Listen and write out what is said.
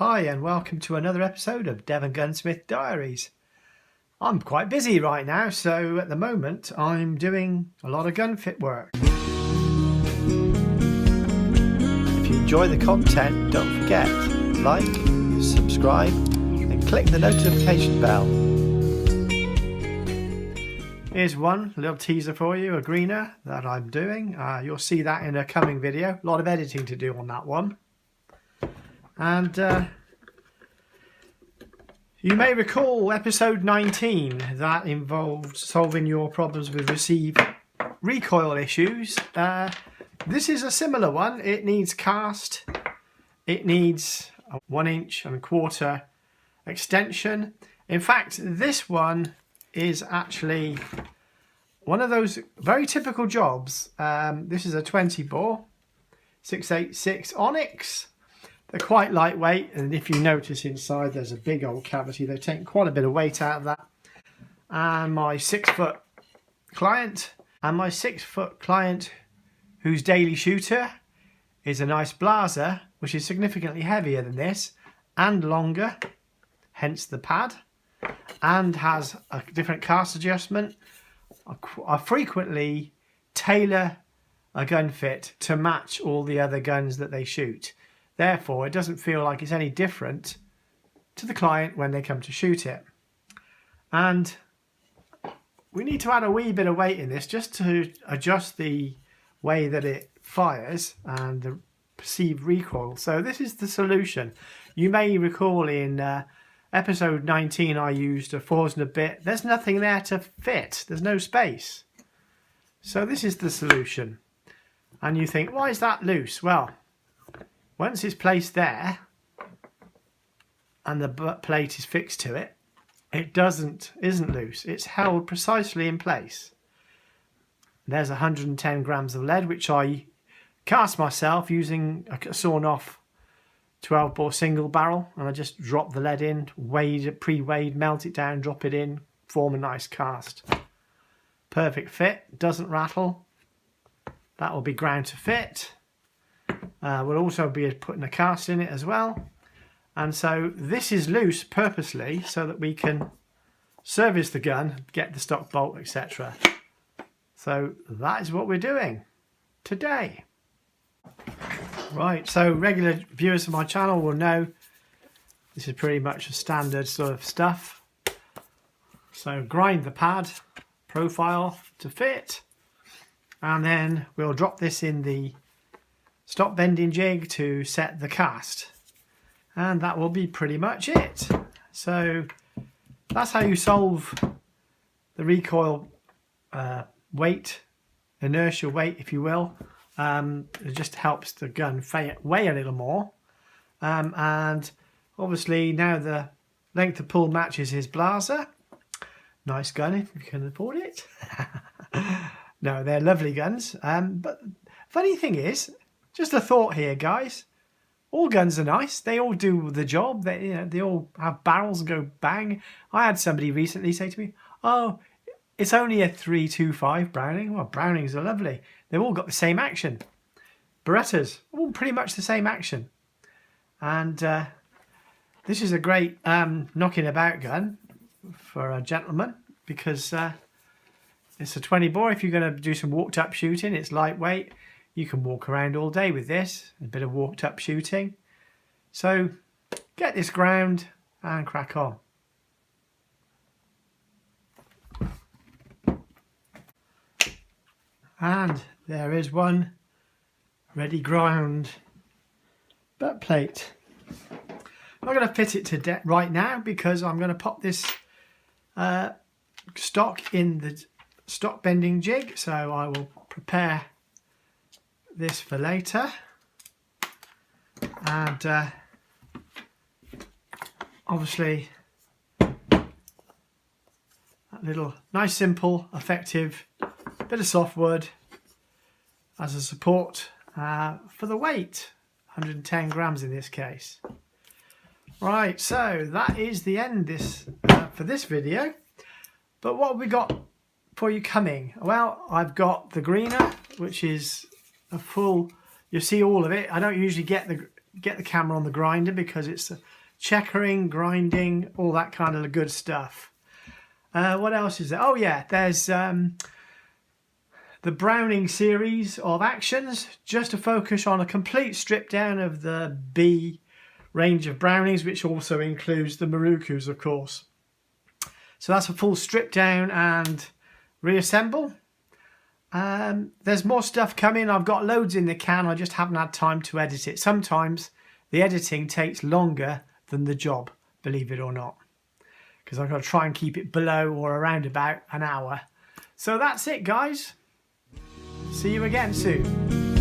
Hi and welcome to another episode of Devongunsmith Diaries. I'm quite busy right now, so at the moment I'm doing a lot of gun fit work. If you enjoy the content, don't forget, like, subscribe and click the notification bell. Here's one little teaser for you, a greener that I'm doing. You'll see that in a coming video. A lot of editing to do on that one. And you may recall episode 19 that involved solving your problems with receive recoil issues. This is a similar one. It needs cast, it needs a 1.25" extension. In fact, this one is actually one of those very typical jobs. This is a 20 bore 686 Onyx. They're quite lightweight, and if you notice inside there's a big old cavity. They've taken quite a bit of weight out of that. And my 6-foot client, whose daily shooter is a nice Blaser, which is significantly heavier than this and longer, hence the pad, and has a different cast adjustment. I frequently tailor a gun fit to match all the other guns that they shoot. Therefore, it doesn't feel like it's any different to the client when they come to shoot it. And we need to add a wee bit of weight in this just to adjust the way that it fires and the perceived recoil. So this is the solution. You may recall in episode 19 I used a 4 bit. There's nothing there to fit. There's no space. So this is the solution. And you think, why is that loose? Well, once it's placed there and the butt plate is fixed to it, it isn't loose. It's held precisely in place. There's 110 grams of lead, which I cast myself using a sawn off 12 bore single barrel, and I just drop the lead in, pre-weighed, melt it down, drop it in, form a nice cast. Perfect fit, doesn't rattle. That will be ground to fit. We'll also be putting a cast in it as well. And so this is loose purposely so that we can service the gun, get the stock bolt, etc. So that is what we're doing today. Right, so regular viewers of my channel will know this is pretty much a standard sort of stuff. So grind the pad profile to fit, and then we'll drop this in the stop bending jig to set the cast, and that will be pretty much it. So that's how you solve the recoil weight, inertial weight if you will. It just helps the gun weigh a little more, and obviously now the length of pull matches his Blaser. Nice gun if you can afford it. No, they're lovely guns, but funny thing is, just a thought here, guys. All guns are nice. They all do the job. They all have barrels and go bang. I had somebody recently say to me, "Oh, it's only a .325 Browning." Well, Brownings are lovely. They've all got the same action. Berettas, all pretty much the same action. And this is a great knocking about gun for a gentleman because it's a 20 bore. If you're going to do some walked up shooting, it's lightweight. You can walk around all day with this, a bit of walked up shooting. So get this ground and crack on. And there is one ready ground butt plate. I'm not going to fit it to right now because I'm going to pop this stock in the stock bending jig. So I will prepare this for later, and obviously that little nice, simple, effective bit of softwood as a support for the weight, 110 grams in this case. Right, so that is the end for this video. But what have we got for you coming? Well, I've got the greener, which is a full, you'll see all of it. I don't usually get get the camera on the grinder because it's checkering, grinding, all that kind of good stuff. What else is there? Oh yeah, there's the Browning series of actions, just to focus on a complete strip down of the B range of Brownings, which also includes the mirokus, of course. So that's a full strip down and reassemble. There's more stuff coming. I've got loads in the can. I just haven't had time to edit it. Sometimes the editing takes longer than the job, believe it or not, because I've got to try and keep it below or around about an hour. So that's it, guys. See you again soon.